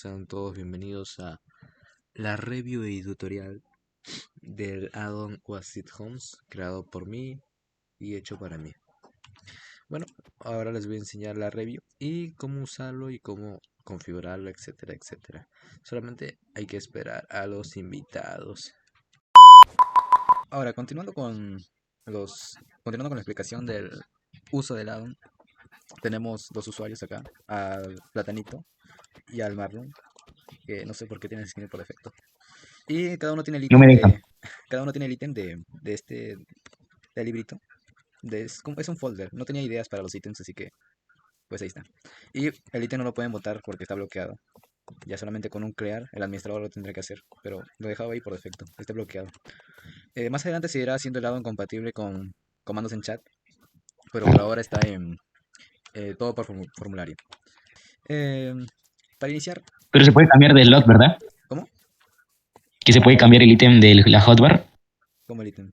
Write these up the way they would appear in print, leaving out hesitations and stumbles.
Sean todos bienvenidos a la review y tutorial del add-on Wasit Homes, creado por mí y hecho para mí. Bueno, ahora les voy a enseñar la review y cómo usarlo y cómo configurarlo, etcétera, etcétera. Solamente hay que esperar a los invitados. Ahora, continuando con la explicación del uso del add-on, tenemos dos usuarios acá, al Platanito y al Marlon, que no sé por qué tienen skin por defecto. Y cada uno tiene el No ítem me deja. cada uno tiene el ítem de este del librito. Es un folder. No tenía ideas para los ítems, así que pues ahí está. Y el ítem no lo pueden botar porque está bloqueado. Ya solamente con un clear el administrador lo tendrá que hacer. Pero lo dejaba ahí por defecto. Está bloqueado. Más adelante se irá haciendo el lado incompatible con comandos en chat. Pero por ahora está en todo por formulario. Eh, para iniciar, Pero se puede cambiar de slot, ¿verdad? ¿cómo? Que se puede cambiar el ítem de la hotbar. ¿Cómo el ítem?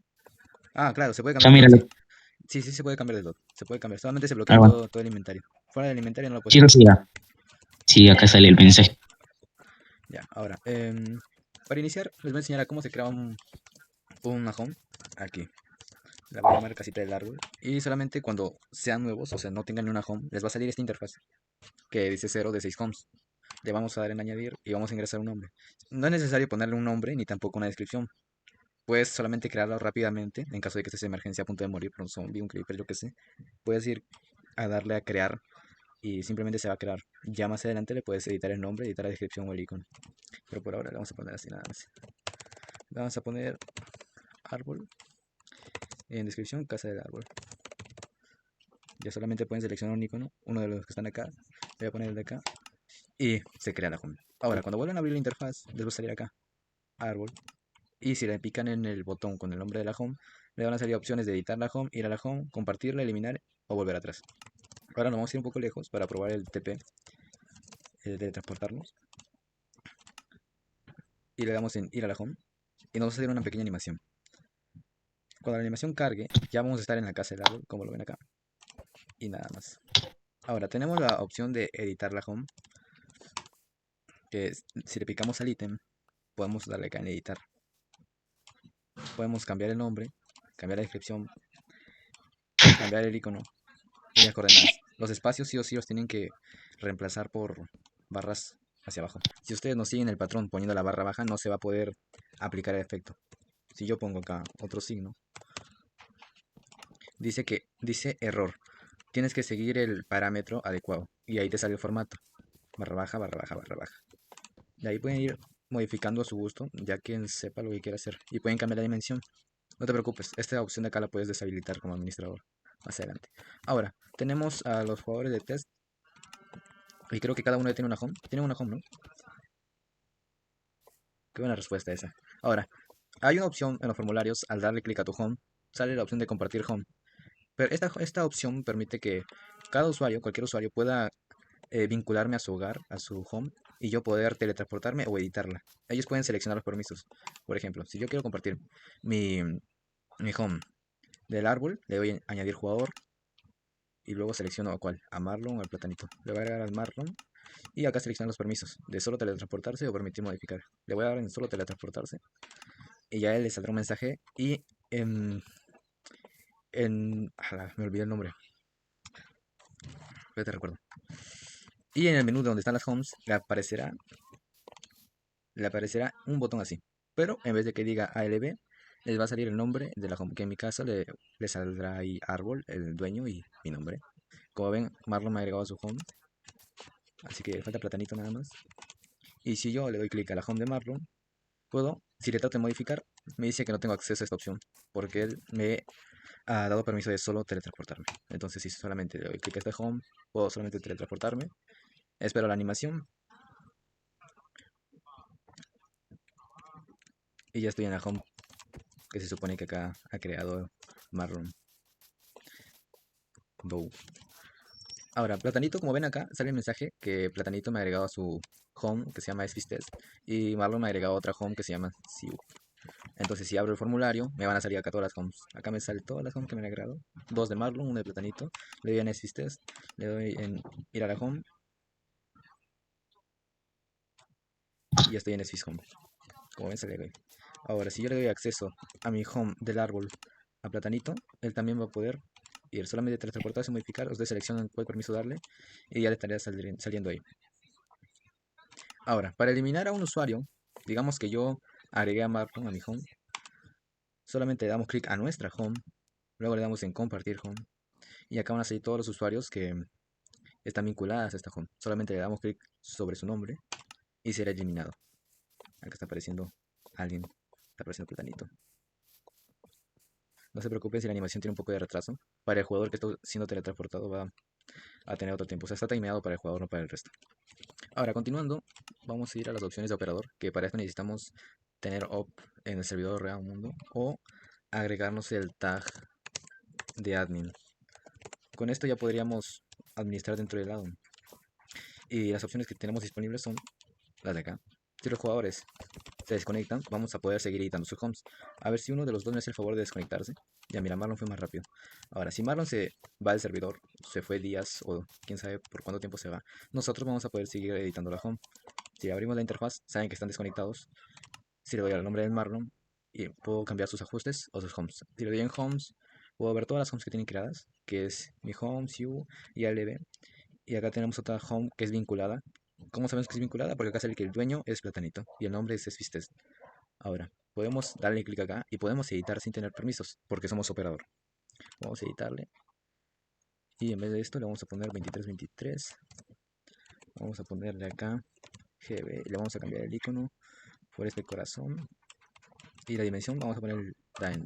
Ah, claro, se puede Ya cambiar de mira, slot, sí. Sí, sí, se puede cambiar de slot. Se puede cambiar. Solamente se bloquea bueno, todo el inventario. Fuera del inventario no lo puedes sí, cambiar. sí, ya. Sí, acá sale el mensaje. Ya, ahora, para iniciar, les voy a enseñar a cómo se crea un home. Aquí, la voy a llamar casita del árbol. Y solamente cuando sean nuevos, o sea, no tengan una home, les va a salir esta interfaz que dice 0 de 6 homes. Le vamos a dar en añadir y vamos a ingresar un nombre. No es necesario ponerle un nombre ni tampoco una descripción. Puedes solamente crearlo rápidamente en caso de que estés en emergencia a punto de morir por un zombie, un creeper, yo que sé. Puedes ir a darle a crear y simplemente se va a crear. Ya más adelante le puedes editar el nombre, editar la descripción o el icono. Pero por ahora le vamos a poner así nada más. Le vamos a poner árbol. En descripción, casa del árbol. Ya solamente pueden seleccionar un icono, uno de los que están acá. Voy a poner el de acá. Y se crea la home. Ahora, cuando vuelvan a abrir la interfaz, les va a salir acá, árbol. Y si le pican en el botón con el nombre de la home, le van a salir opciones de editar la home, ir a la home, compartirla, eliminar o volver atrás. Ahora nos vamos a ir un poco lejos para probar el TP, el de transportarnos. Y le damos en ir a la home. Y nos va a salir una pequeña animación. Cuando la animación cargue, ya vamos a estar en la casa del árbol, como lo ven acá. Y nada más. Ahora, tenemos la opción de editar la home, que si le picamos al ítem, podemos darle acá en editar. Podemos cambiar el nombre, cambiar la descripción, cambiar el icono y las coordenadas. Los espacios sí o sí los tienen que reemplazar por barras hacia abajo. Si ustedes no siguen el patrón poniendo la barra baja, no se va a poder aplicar el efecto. Si yo pongo acá otro signo, dice error. Tienes que seguir el parámetro adecuado y ahí te sale el formato. Barra baja, barra baja, barra baja. De ahí pueden ir modificando a su gusto, ya quien sepa lo que quiera hacer. Y pueden cambiar la dimensión. No te preocupes, esta opción de acá la puedes deshabilitar como administrador más adelante. Ahora, tenemos a los jugadores de test y creo que cada uno tiene una home. Tiene una home, ¿no? Qué buena respuesta esa. Ahora, hay una opción en los formularios, al darle clic a tu home, sale la opción de compartir home. Pero esta opción permite que cada usuario, cualquier usuario, pueda vincularme a su hogar, a su home, y yo poder teletransportarme o editarla. Ellos pueden seleccionar los permisos. Por ejemplo, si yo quiero compartir mi, mi home del árbol, le doy en añadir jugador y luego selecciono a cuál, a Marlon o al platanito. Le voy a agregar al Marlon y acá selecciono los permisos de solo teletransportarse o permitir modificar. Le voy a dar en solo teletransportarse y ya a él le saldrá un mensaje y me olvidé el nombre, pero te recuerdo. Y en el menú donde están las homes le aparecerá un botón así. Pero en vez de que diga ALB, les va a salir el nombre de la home, que en mi caso le saldrá ahí árbol, el dueño y mi nombre. Como ven, Marlon me ha agregado a su home, así que falta platanito nada más. Y si yo le doy clic a la home de Marlon, si le trato de modificar, me dice que no tengo acceso a esta opción, porque él me ha dado permiso de solo teletransportarme. Entonces, si solamente le doy clic a este home, puedo solamente teletransportarme. Espero la animación y ya estoy en la home que se supone que acá ha creado Marlon Bow. Ahora, Platanito, como ven acá, sale el mensaje que Platanito me ha agregado a su home que se llama Esfistes y Marlon me ha agregado a otra home que se llama Siu. Entonces, si abro el formulario, me van a salir acá todas las homes. Acá me salen todas las homes que me han agregado. Dos de Marlon, una de Platanito. Le doy en Esfistes, le doy en ir a la home y ya estoy en Swiss Home. Como ven, sale ahí. Ahora, si yo le doy acceso a mi home del árbol a Platanito, él también va a poder ir. Solamente teletransportarse, modificar, ustedes seleccionan cuál permiso darle y ya le estaría saliendo ahí. Ahora, para eliminar a un usuario, digamos que yo agregué a Marlon a mi home, solamente le damos clic a nuestra home, luego le damos en compartir home, y acá van a salir todos los usuarios que están vinculadas a esta home. Solamente le damos clic sobre su nombre y será eliminado. Acá está apareciendo alguien, está apareciendo Platanito. No se preocupe si la animación tiene un poco de retraso. Para el jugador que está siendo teletransportado va a tener otro tiempo. O sea, está timeado para el jugador, no para el resto. Ahora, continuando, vamos a ir a las opciones de operador, que para esto necesitamos tener op en el servidor real mundo o agregarnos el tag de admin. Con esto ya podríamos administrar dentro del addon. Y las opciones que tenemos disponibles son las de acá. Si los jugadores se desconectan, vamos a poder seguir editando sus homes. A ver si uno de los dos me hace el favor de desconectarse. Ya mira, Marlon fue más rápido. Ahora, si Marlon se va del servidor, se fue días o quién sabe por cuánto tiempo se va, nosotros vamos a poder seguir editando la home. Si abrimos la interfaz, saben que están desconectados. Si le doy al nombre del Marlon, y puedo cambiar sus ajustes o sus homes. Si le doy en homes, puedo ver todas las homes que tienen creadas, que es mi home, you y ALB. Y acá tenemos otra home que es vinculada. ¿Cómo sabemos que es vinculada? Porque acá sale que el dueño es Platanito y el nombre es Sfistes. Ahora, podemos darle clic acá y podemos editar sin tener permisos, porque somos operador. Vamos a editarle. Y en vez de esto le vamos a poner 2323. Vamos a ponerle acá GB. Le vamos a cambiar el icono por este corazón. Y la dimensión vamos a poner el DAEN.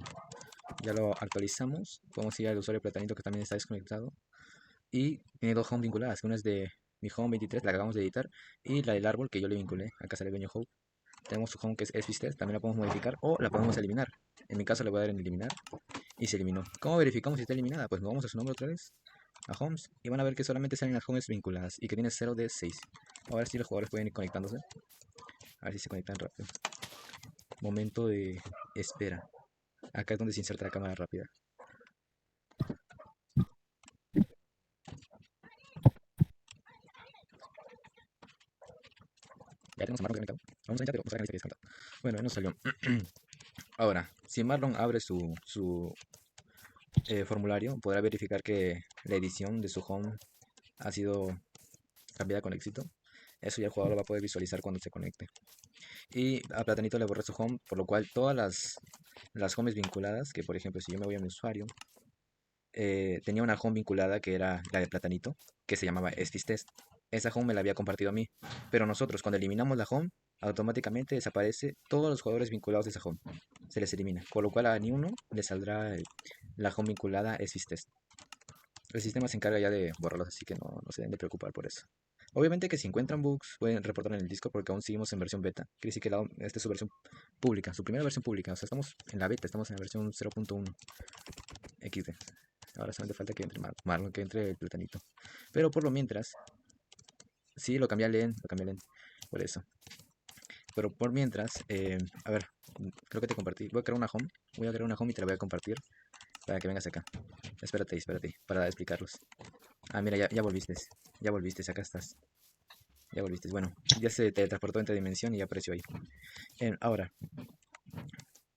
Ya lo actualizamos. Podemos ir al usuario Platanito que también está desconectado. Y tiene dos home vinculadas. Una es de mi home 23, la que acabamos de editar. Y la del árbol que yo le vinculé. Acá sale dueño home. Tenemos su home que es Sfistes. También la podemos modificar o la podemos eliminar. En mi caso le voy a dar en eliminar. Y se eliminó. ¿Cómo verificamos si está eliminada? Pues nos vamos a su nombre otra vez, a Homes, y van a ver que solamente salen las Homes vinculadas y que tiene 0 de 6. Ahora sí los jugadores pueden ir conectándose. A ver si se conectan rápido. Momento de espera. Acá es donde se inserta la cámara rápida. Ya tenemos a Marlon conectado. Vamos a entrar, pero vamos a ver que desconectado. Bueno, ya nos salió. Ahora, si Marlon abre su formulario, podrá verificar que la edición de su home ha sido cambiada con éxito. Eso ya el jugador lo va a poder visualizar cuando se conecte. Y a Platanito le borré su home, por lo cual todas las homes vinculadas, que por ejemplo si yo me voy a mi usuario, tenía una home vinculada que era la de Platanito, que se llamaba Esfistest. Esa home me la había compartido a mí, pero nosotros cuando eliminamos la home, automáticamente desaparece todos los jugadores vinculados a esa home. Se les elimina, por lo cual a ni uno le saldrá la home vinculada a Esfistest. El sistema se encarga ya de borrarlos, así que no se deben de preocupar por eso. Obviamente que si encuentran bugs pueden reportarlo en el Discord porque aún seguimos en versión beta. Quiere decir que esta es su versión pública, su primera versión pública. O sea, estamos en la beta, estamos en la versión 0.1 XD. Ahora solamente falta que entre Marlon, que entre el Platanito. Pero por lo mientras, sí, lo cambié a Len, por eso. Pero por mientras, a ver, creo que te compartí. Voy a crear una home y te la voy a compartir para que vengas acá. Espérate, para explicarlos. Ah, mira, ya volviste, acá estás. Ya volviste. Bueno, ya se teletransportó entre dimensión y ya apareció ahí. Ahora,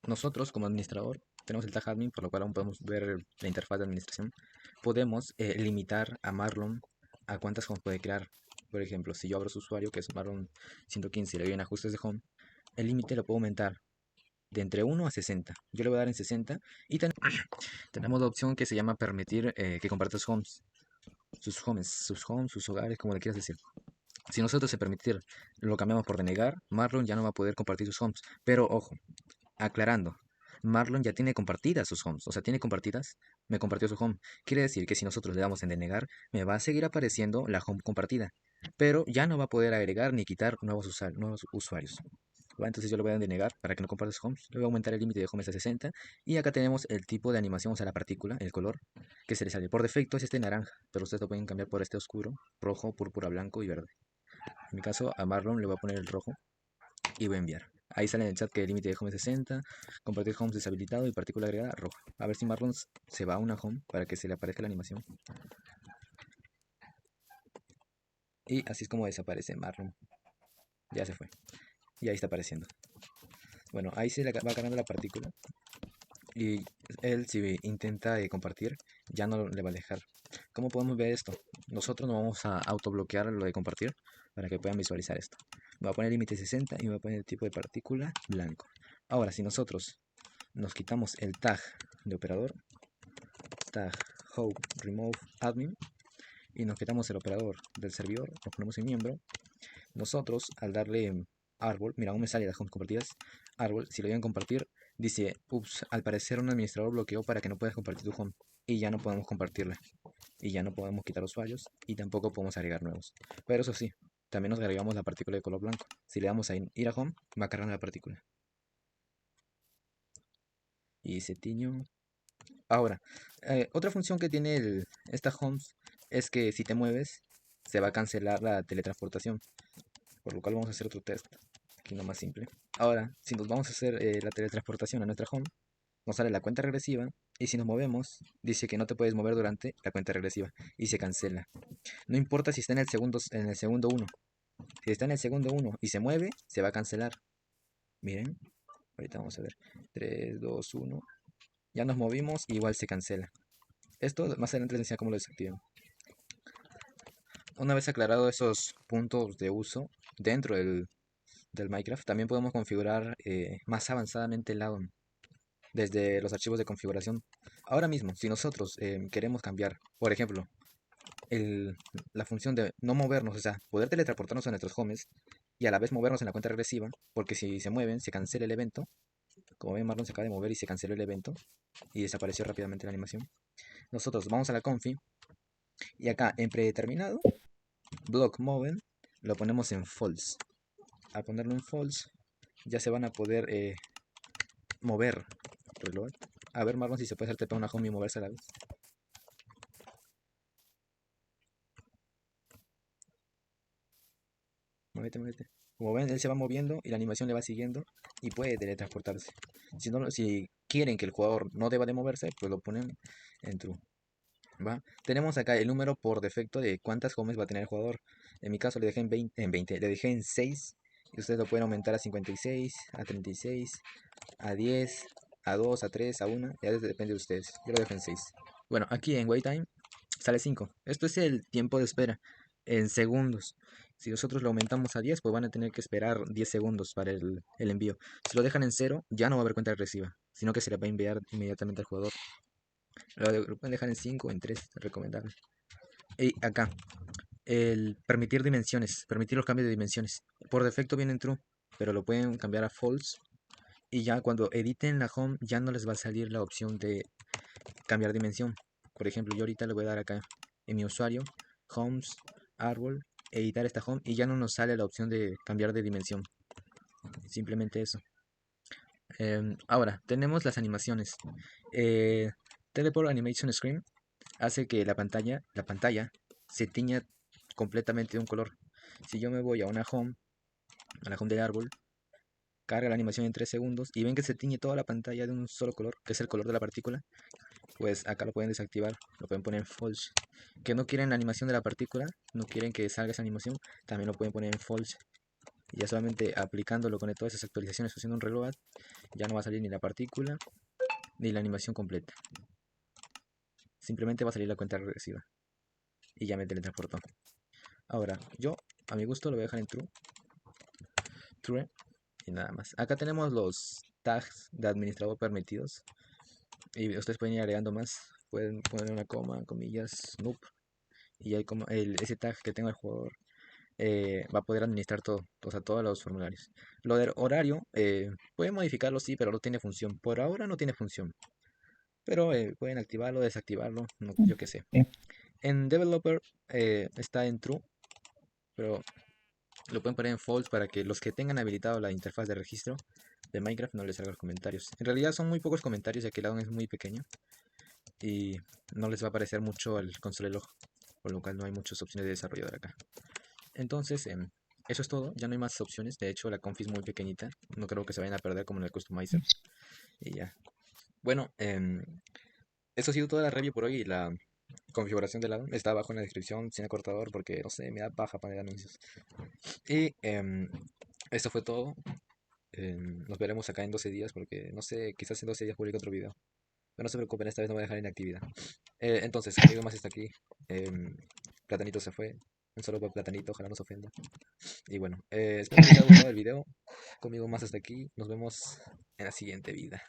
nosotros como administrador tenemos el tag admin, por lo cual aún podemos ver la interfaz de administración. Podemos limitar a Marlon a cuántas homes puede crear. Por ejemplo, si yo abro su usuario, que es Marlon 115, y le doy en ajustes de home, el límite lo puedo aumentar de entre 1 a 60. Yo le voy a dar en 60 y tenemos la opción que se llama permitir que comparta sus homes. Sus hogares, como le quieras decir. Si nosotros se permitir lo cambiamos por denegar, Marlon ya no va a poder compartir sus homes. Pero ojo, aclarando, Marlon ya tiene compartidas sus homes. O sea, tiene compartidas, me compartió su home. Quiere decir que si nosotros le damos en denegar, me va a seguir apareciendo la home compartida. Pero ya no va a poder agregar ni quitar nuevos usuarios. ¿Va? Entonces yo le voy a denegar para que no comparta sus homes. Le voy a aumentar el límite de homes a 60. Y acá tenemos el tipo de animación, o sea, la partícula, el color que se le sale. Por defecto es este naranja, pero ustedes lo pueden cambiar por este oscuro, rojo, púrpura, blanco y verde. En mi caso, a Marlon le voy a poner el rojo y voy a enviar. Ahí sale en el chat que el límite de home es 60, compartir homes deshabilitado y partícula agregada roja. A ver si Marlon se va a una home para que se le aparezca la animación. Y así es como desaparece Marlon. Ya se fue. y ahí está apareciendo. Bueno, ahí se le va cargando la partícula y él si intenta compartir ya no le va a dejar. ¿Cómo podemos ver esto? Nosotros nos vamos a autobloquear lo de compartir para que puedan visualizar esto. Me voy a poner límite 60 y me voy a poner el tipo de partícula blanco. Ahora, si nosotros nos quitamos el tag de operador, tag hope remove admin, y nos quitamos el operador del servidor, nos ponemos en miembro, nosotros al darle árbol, mira, aún me sale las homes compartidas, árbol, si lo llegan a compartir, dice, ups, al parecer un administrador bloqueó para que no puedas compartir tu home, y ya no podemos compartirla, y ya no podemos quitar usuarios, y tampoco podemos agregar nuevos. Pero eso sí, también nos agregamos la partícula de color blanco. Si le damos a ir a home, va a cargar la partícula. Y se tiñó. Ahora, otra función que tiene esta homes es que si te mueves, se va a cancelar la teletransportación. Por lo cual vamos a hacer otro test. Aquí nomás simple. Ahora, si nos vamos a hacer la teletransportación a nuestra home, nos sale la cuenta regresiva. Y si nos movemos, dice que no te puedes mover durante la cuenta regresiva. Y se cancela. No importa si está en el segundo 1. Si está en el segundo 1 y se mueve, se va a cancelar. Miren. Ahorita vamos a ver. 3, 2, 1. Ya nos movimos, igual se cancela. Esto más adelante les enseño cómo lo desactivan. Una vez aclarado esos puntos de uso dentro del Minecraft, también podemos configurar más avanzadamente el addon desde los archivos de configuración. Ahora mismo, si nosotros queremos cambiar, por ejemplo, el- la función de no movernos, o sea, poder teletransportarnos a nuestros homes y a la vez movernos en la cuenta regresiva, porque si se mueven, se cancela el evento. Como ven, Marlon se acaba de mover y se canceló el evento y desapareció rápidamente la animación. Nosotros vamos a la confi y acá en predeterminado, block movement, lo ponemos en false. Al ponerlo en false, ya se van a poder mover. Reload. A ver, Marlon, si se puede hacer TP a una home y moverse a la vez. Muévete, muévete. Como ven, él se va moviendo y la animación le va siguiendo y puede teletransportarse. Si, no, si quieren que el jugador no deba de moverse, pues lo ponen en true. ¿Va? Tenemos acá el número por defecto de cuántas homes va a tener el jugador. En mi caso le dejé en 20, le dejé en 6. Y ustedes lo pueden aumentar a 56, a 36, a 10, a 2, a 3, a 1. Ya depende de ustedes. Yo lo dejo en 6. Bueno, aquí en wait time sale 5. Esto es el tiempo de espera en segundos. Si nosotros lo aumentamos a 10, pues van a tener que esperar 10 segundos para el envío. Si lo dejan en 0, ya no va a haber cuenta regresiva, sino que se le va a enviar inmediatamente al jugador. Lo pueden dejar en 5 o en 3, recomendable. Y acá, el permitir dimensiones, permitir los cambios de dimensiones. Por defecto viene en true, pero lo pueden cambiar a false. Y ya cuando editen la home, ya no les va a salir la opción de cambiar dimensión. Por ejemplo, yo ahorita le voy a dar acá en mi usuario, homes, árbol, editar esta home y ya no nos sale la opción de cambiar de dimensión. Simplemente eso. Ahora, tenemos las animaciones. Teleport Animation Screen hace que la pantalla se tiña completamente de un color. Si yo me voy a la home del árbol, carga la animación en 3 segundos y ven que se tiñe toda la pantalla de un solo color, que es el color de la partícula, pues acá lo pueden desactivar, lo pueden poner en false. Que no quieren la animación de la partícula, no quieren que salga esa animación, también lo pueden poner en false. Y ya solamente aplicándolo con todas esas actualizaciones, haciendo un reload, ya no va a salir ni la partícula ni la animación completa. Simplemente va a salir la cuenta regresiva. Y ya me teletransportó. Ahora, yo a mi gusto lo voy a dejar en true. True. Y nada más. Acá tenemos los tags de administrador permitidos. Y ustedes pueden ir agregando más. Pueden poner una coma, comillas, noob. Y hay como ese tag que tenga el jugador va a poder administrar todo, o sea, todos los formularios. Lo del horario, pueden modificarlo, sí, pero no tiene función. Por ahora no tiene función. Pero pueden activarlo, desactivarlo, yo qué sé. En developer está en true, pero lo pueden poner en false para que los que tengan habilitado la interfaz de registro de Minecraft no les salgan los comentarios. En realidad son muy pocos comentarios ya que el addon es muy pequeño y no les va a aparecer mucho al console-log, por lo cual no hay muchas opciones de desarrollador acá. Entonces, eso es todo, ya no hay más opciones. De hecho, la conf es muy pequeñita, no creo que se vayan a perder como en el customizer. Y ya. Bueno, eso ha sido toda la review por hoy. La configuración del addon está abajo en la descripción sin acortador porque no sé, me da paja poner anuncios. Y Esto fue todo. Nos veremos acá en 12 días porque no sé, quizás en 12 días publique otro video. Pero no se preocupen, esta vez no voy a dejar inactividad. Entonces, conmigo más está aquí. em, Platanito se fue. Un solo por Platanito, ojalá no se ofenda. Y bueno, espero que les haya gustado el video. Conmigo más hasta aquí. Nos vemos en la siguiente vida.